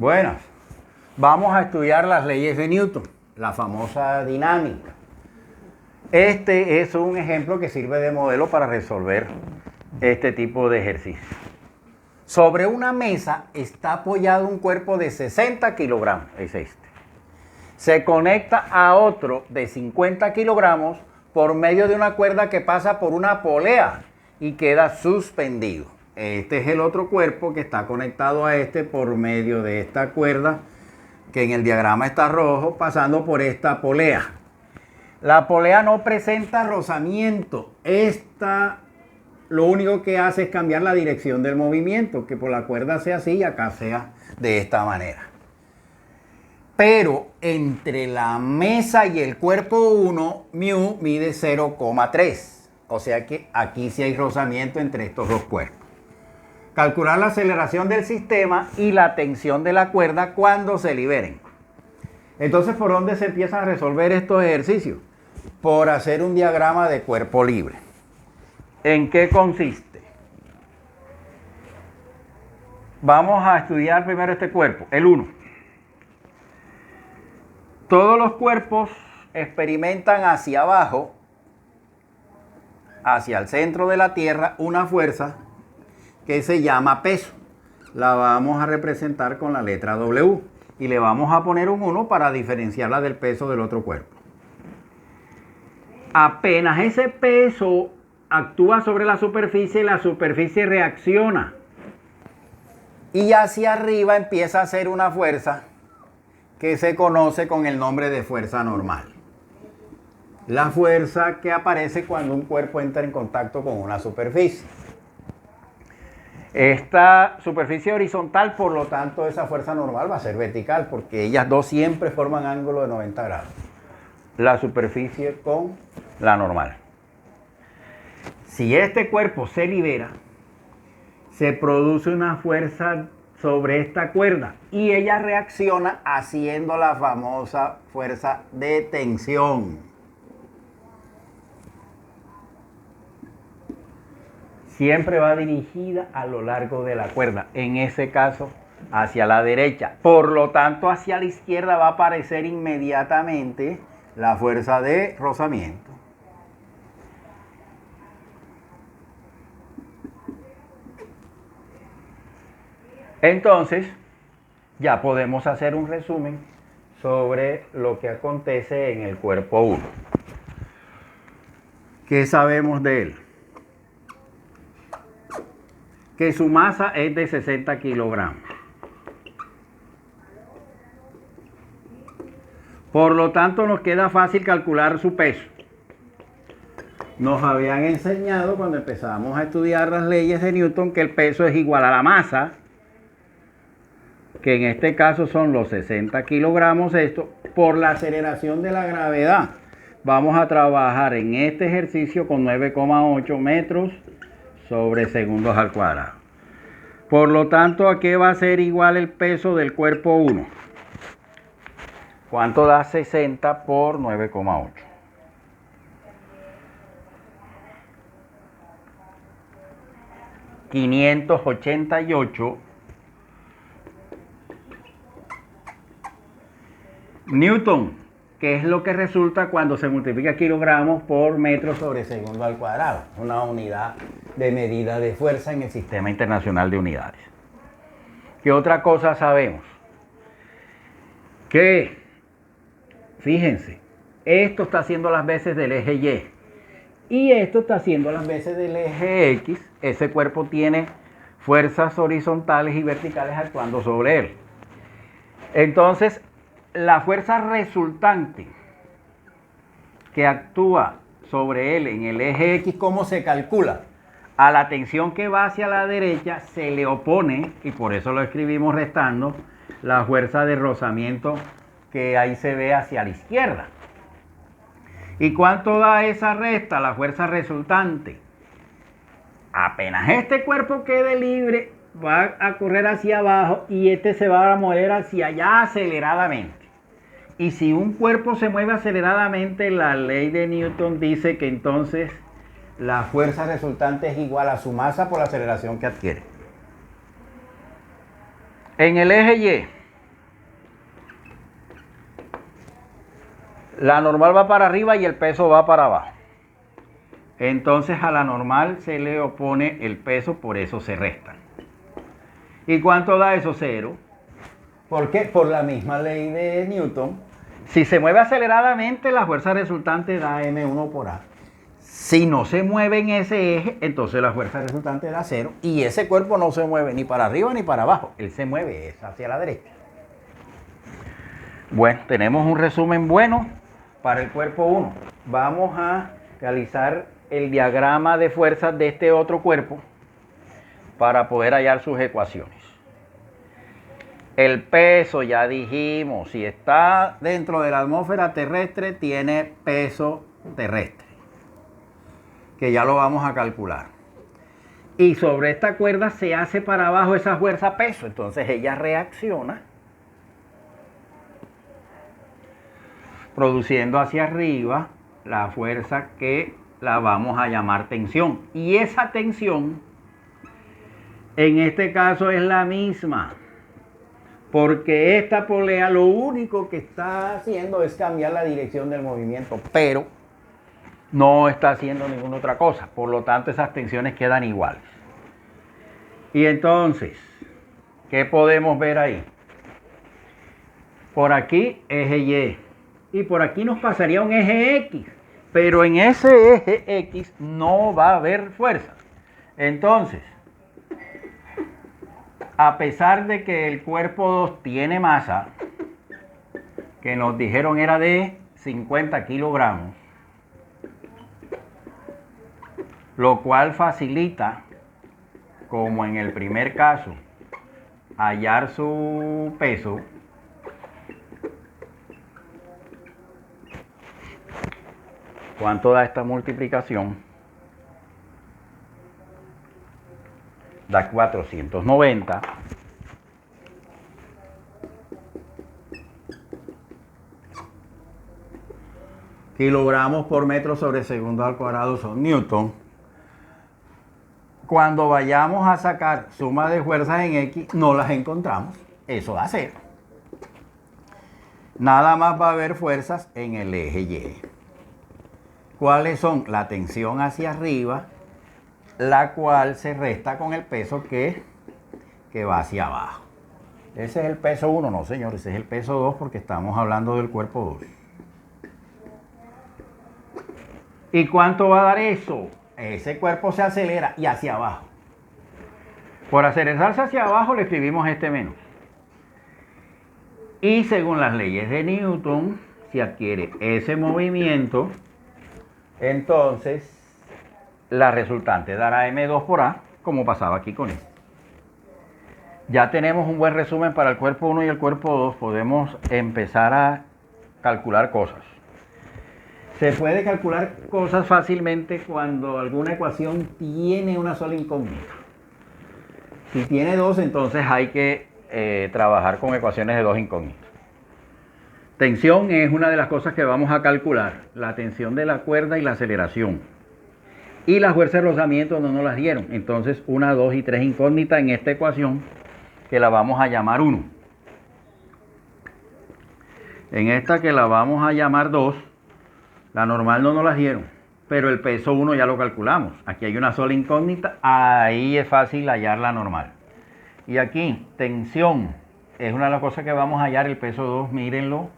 Buenas. Vamos a estudiar las leyes de Newton, la famosa dinámica. Este es un ejemplo que sirve de modelo para resolver este tipo de ejercicio. Sobre una mesa está apoyado un cuerpo de 60 kilogramos, es este. Se conecta a otro de 50 kilogramos por medio de una cuerda que pasa por una polea y queda suspendido. Este es el otro cuerpo que está conectado a este por medio de esta cuerda que en el diagrama está rojo, pasando por esta polea. La polea no presenta rozamiento. Esta lo único que hace es cambiar la dirección del movimiento, que por la cuerda sea así y acá sea de esta manera. Pero entre la mesa y el cuerpo 1, μ mide 0,3. O sea que aquí sí hay rozamiento entre estos dos cuerpos. Calcular la aceleración del sistema y la tensión de la cuerda cuando se liberen. Entonces, ¿por dónde se empiezan a resolver estos ejercicios? Por hacer un diagrama de cuerpo libre. ¿En qué consiste? Vamos a estudiar primero este cuerpo, el 1. Todos los cuerpos experimentan hacia abajo, hacia el centro de la Tierra, una fuerza que se llama peso. La vamos a representar con la letra W y le vamos a poner un 1 para diferenciarla del peso del otro cuerpo. Apenas ese peso actúa sobre la superficie reacciona y hacia arriba empieza a hacer una fuerza que se conoce con el nombre de fuerza normal. La fuerza que aparece cuando un cuerpo entra en contacto con una superficie. Esta superficie horizontal, por lo tanto, esa fuerza normal va a ser vertical, porque ellas dos siempre forman ángulo de 90 grados. La superficie con la normal. Si este cuerpo se libera, se produce una fuerza sobre esta cuerda y ella reacciona haciendo la famosa fuerza de tensión. Siempre va dirigida a lo largo de la cuerda, en ese caso hacia la derecha. Por lo tanto, hacia la izquierda va a aparecer inmediatamente la fuerza de rozamiento. Entonces, ya podemos hacer un resumen sobre lo que acontece en el cuerpo 1. ¿Qué sabemos de él? Que su masa es de 60 kilogramos. Por lo tanto, nos queda fácil calcular su peso. Nos habían enseñado cuando empezamos a estudiar las leyes de Newton que el peso es igual a la masa, que en este caso son los 60 kilogramos, esto por la aceleración de la gravedad. Vamos a trabajar en este ejercicio con 9,8 metros sobre segundos al cuadrado. Por lo tanto, ¿a qué va a ser igual el peso del cuerpo 1? ¿Cuánto da 60 por 9,8? $588 Newton, que es lo que resulta cuando se multiplica kilogramos por metro sobre segundo al cuadrado, una unidad de medida de fuerza en el Sistema Internacional de Unidades. ¿Qué otra cosa sabemos? Que, fíjense, esto está haciendo las veces del eje Y y esto está haciendo las veces del eje X. Ese cuerpo tiene fuerzas horizontales y verticales actuando sobre él. Entonces, la fuerza resultante que actúa sobre él en el eje X, ¿cómo se calcula? A la tensión que va hacia la derecha se le opone, y por eso lo escribimos restando, la fuerza de rozamiento que ahí se ve hacia la izquierda. ¿Y cuánto da esa resta, la fuerza resultante? Apenas este cuerpo quede libre, va a correr hacia abajo y este se va a mover hacia allá aceleradamente. Y si un cuerpo se mueve aceleradamente, la ley de Newton dice que entonces la fuerza resultante es igual a su masa por la aceleración que adquiere. En el eje Y, La normal va para arriba y el peso va para abajo. Entonces a la normal se le opone el peso, por eso se restan. ¿Y cuánto da eso? Cero. ¿Por qué? Por la misma ley de Newton. Si se mueve aceleradamente, la fuerza resultante da m1 por a. Si no se mueve en ese eje, entonces la fuerza resultante da cero. Y ese cuerpo no se mueve ni para arriba ni para abajo. Él se mueve hacia la derecha. Bueno, tenemos un resumen bueno para el cuerpo 1. Vamos a realizar el diagrama de fuerzas de este otro cuerpo para poder hallar sus ecuaciones. El peso, ya dijimos, si está dentro de la atmósfera terrestre, tiene peso terrestre, que ya lo vamos a calcular. Y sobre esta cuerda se hace para abajo esa fuerza peso, entonces ella reacciona produciendo hacia arriba la fuerza que la vamos a llamar tensión. Y esa tensión, en este caso, es la misma, porque esta polea lo único que está haciendo es cambiar la dirección del movimiento, pero no está haciendo ninguna otra cosa. Por lo tanto, esas tensiones quedan iguales. Y entonces, ¿qué podemos ver ahí? Por aquí, eje Y. Y por aquí nos pasaría un eje X. Pero en ese eje X no va a haber fuerza. Entonces, a pesar de que el cuerpo 2 tiene masa, que nos dijeron era de 50 kilogramos, lo cual facilita, como en el primer caso, hallar su peso. ¿Cuánto da esta multiplicación? Da 490. Kilogramos por metro sobre segundo al cuadrado son newton. Cuando vayamos a sacar suma de fuerzas en X, no las encontramos. Eso da cero. Nada más va a haber fuerzas en el eje Y. ¿Cuáles son? La tensión hacia arriba, la cual se resta con el peso que va hacia abajo. Ese es el peso 1, no señor, ese es el peso 2 porque estamos hablando del cuerpo 2. ¿Y cuánto va a dar eso? Ese cuerpo se acelera y hacia abajo. Por acelerarse hacia abajo le escribimos este menos. Y según las leyes de Newton, si adquiere ese movimiento, entonces la resultante dará m2 por a, como pasaba aquí con esto. Ya tenemos un buen resumen para el cuerpo 1 y el cuerpo 2. Podemos empezar a calcular cosas. Se puede calcular cosas fácilmente cuando alguna ecuación tiene una sola incógnita. Si tiene dos, entonces hay que trabajar con ecuaciones de dos incógnitas. Tensión es una de las cosas que vamos a calcular. La tensión de la cuerda y la aceleración. Y la fuerza de rozamiento no nos las dieron. Entonces 1, 2 y 3 incógnitas en esta ecuación que la vamos a llamar 1. En esta que la vamos a llamar 2, la normal no nos las dieron. Pero el peso 1 ya lo calculamos. Aquí hay una sola incógnita. Ahí es fácil hallar la normal. Y aquí, tensión. Es una de las cosas que vamos a hallar. El peso 2, mírenlo.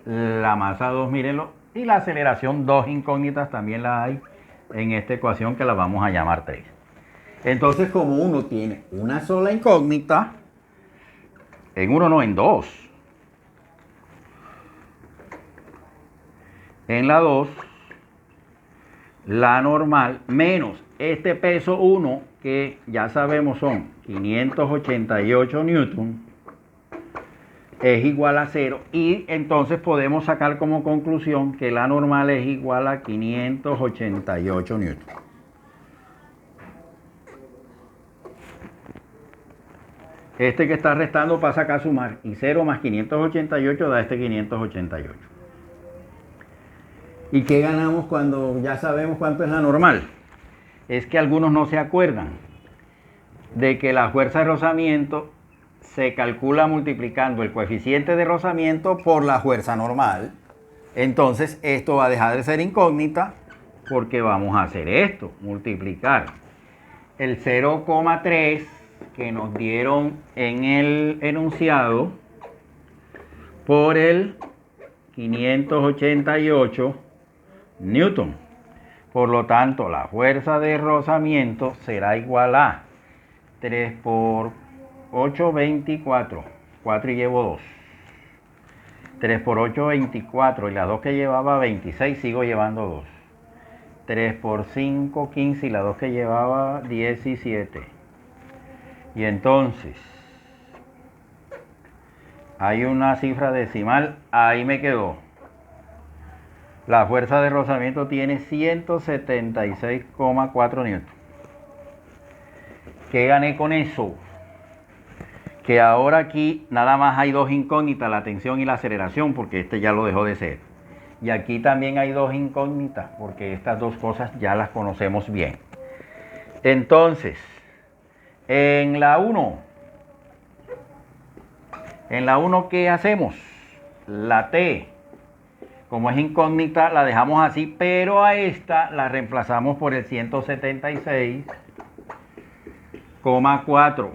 La masa 2, mírenlo. Y la aceleración, dos incógnitas también la hay en esta ecuación que la vamos a llamar 3. Entonces, como uno tiene una sola incógnita, en uno no, en 2. En la 2, la normal menos este peso 1, que ya sabemos son 588 newton, es igual a 0. Y entonces podemos sacar como conclusión que la normal es igual a 588 newton. Este que está restando pasa acá a sumar. Y 0 más 588 da este 588. ¿Y qué ganamos cuando ya sabemos cuánto es la normal? Es que algunos no se acuerdan de que la fuerza de rozamiento se calcula multiplicando el coeficiente de rozamiento por la fuerza normal. Entonces esto va a dejar de ser incógnita porque vamos a hacer esto, multiplicar el 0,3 que nos dieron en el enunciado por el 588 newton. Por lo tanto, la fuerza de rozamiento será igual a 3 por 8, 24. 4 y llevo 2. 3 por 8, 24. Y las 2 que llevaba, 26, sigo llevando 2. 3 por 5, 15. Y las 2 que llevaba, 17. Y entonces, hay una cifra decimal, ahí me quedó. La fuerza de rozamiento tiene 176,4 newton. ¿Qué gané con eso? Que ahora aquí nada más hay dos incógnitas, la tensión y la aceleración, porque este ya lo dejó de ser. Y aquí también hay dos incógnitas, porque estas dos cosas ya las conocemos bien. Entonces, en la 1, ¿qué hacemos? La T, como es incógnita, la dejamos así, pero a esta la reemplazamos por el 176,4.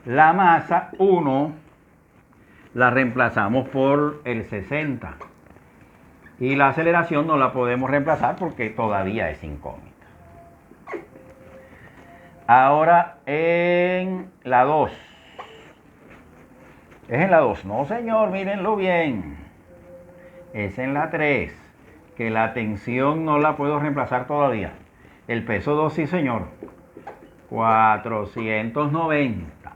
La masa 1 la reemplazamos por el 60. Y la aceleración no la podemos reemplazar porque todavía es incógnita. Ahora en la 2. Es en la 2. No, señor, mírenlo bien. Es en la 3. Que la tensión no la puedo reemplazar todavía. El peso 2, sí, señor. 490.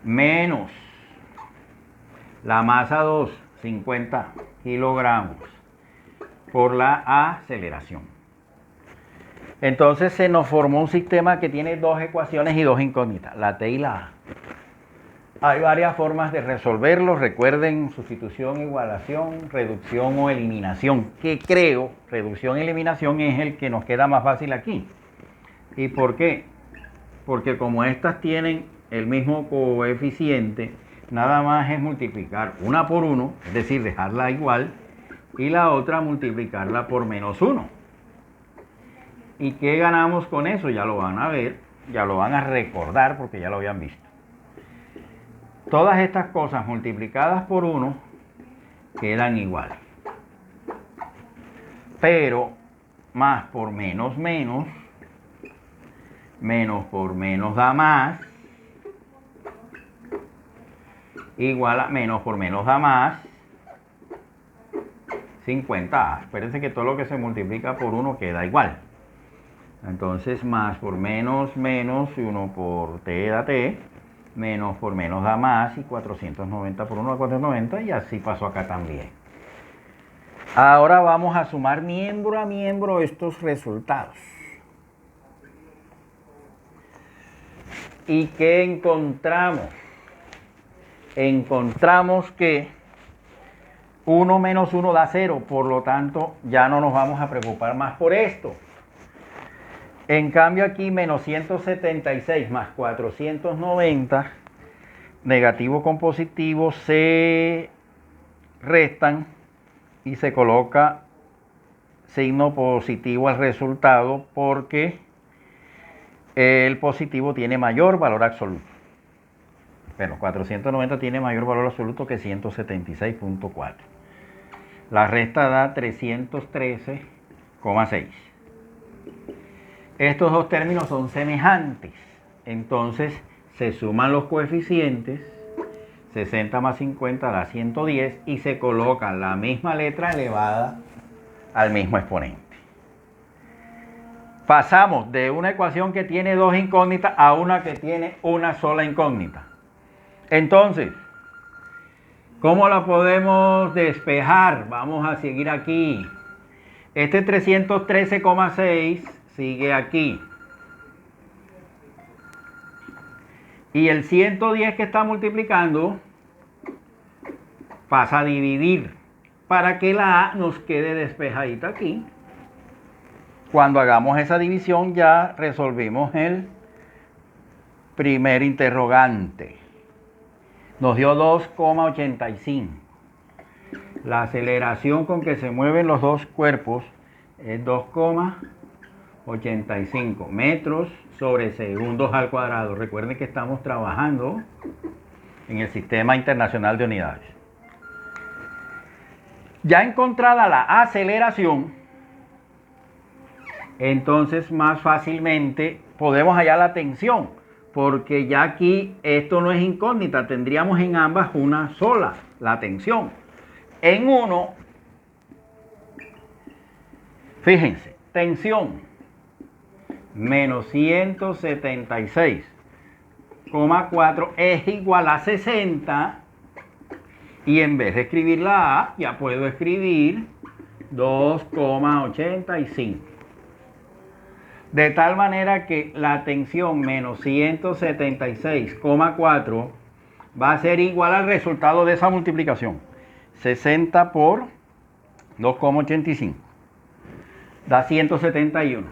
Menos la masa 2, 50 kilogramos, por la aceleración. Entonces se nos formó un sistema que tiene dos ecuaciones y dos incógnitas, la T y la A. Hay varias formas de resolverlo. Recuerden, sustitución, igualación, reducción o eliminación, que creo, reducción y eliminación es el que nos queda más fácil aquí. ¿Y por qué? Porque como estas tienen el mismo coeficiente, nada más es multiplicar una por 1, es decir, dejarla igual, y la otra multiplicarla por menos 1. ¿Y qué ganamos con eso? Ya lo van a ver, ya lo van a recordar porque ya lo habían visto. Todas estas cosas multiplicadas por 1 quedan igual. Pero más por menos menos, menos por menos da más, igual a menos por menos da más, 50A. Espérense que todo lo que se multiplica por 1 queda igual. Entonces más por menos menos, y 1 por T da T, menos por menos da más, y 490 por 1 da 490, y así pasó acá también. Ahora vamos a sumar miembro a miembro estos resultados. ¿Y qué encontramos? Encontramos que 1 menos 1 da 0, por lo tanto ya no nos vamos a preocupar más por esto. En cambio aquí menos 176 más 490, negativo con positivo se restan y se coloca signo positivo al resultado porque el positivo tiene mayor valor absoluto. Bueno, 490 tiene mayor valor absoluto que 176.4. La resta da 313,6. Estos dos términos son semejantes. Entonces se suman los coeficientes. 60 más 50 da 110 y se coloca la misma letra elevada al mismo exponente. Pasamos de una ecuación que tiene dos incógnitas a una que tiene una sola incógnita. Entonces, ¿cómo la podemos despejar? Vamos a seguir aquí. Este 313,6 sigue aquí. Y el 110 que está multiplicando pasa a dividir para que la A nos quede despejadita aquí. Cuando hagamos esa división ya resolvimos el primer interrogante. Nos dio 2,85. La aceleración con que se mueven los dos cuerpos es 2,85 metros sobre segundos al cuadrado. Recuerden que estamos trabajando en el Sistema Internacional de Unidades. Ya encontrada la aceleración, entonces más fácilmente podemos hallar la tensión, porque ya aquí esto no es incógnita, tendríamos en ambas una sola, la tensión. En uno, fíjense, tensión menos 176,4 es igual a 60, y en vez de escribir la A, ya puedo escribir 2,85. De tal manera que la tensión menos 176,4 va a ser igual al resultado de esa multiplicación. 60 por 2,85 da 171.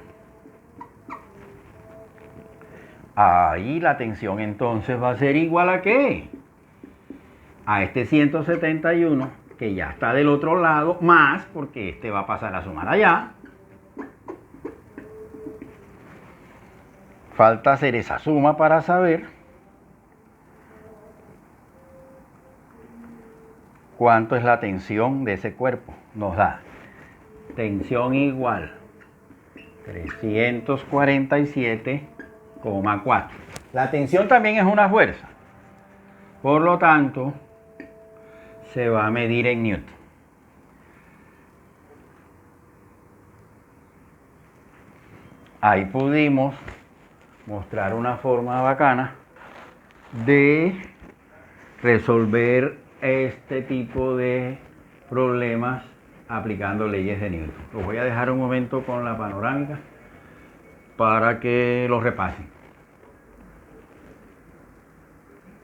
Ahí la tensión entonces va a ser igual a ¿qué? A este 171, que ya está del otro lado, más, porque este va a pasar a sumar allá. Falta hacer esa suma para saber cuánto es la tensión de ese cuerpo. Nos da tensión igual 347,4. La tensión también es una fuerza. Por lo tanto, se va a medir en Newton. Ahí pudimos mostrar una forma bacana de resolver este tipo de problemas aplicando leyes de Newton. Los voy a dejar un momento con la panorámica para que los repasen.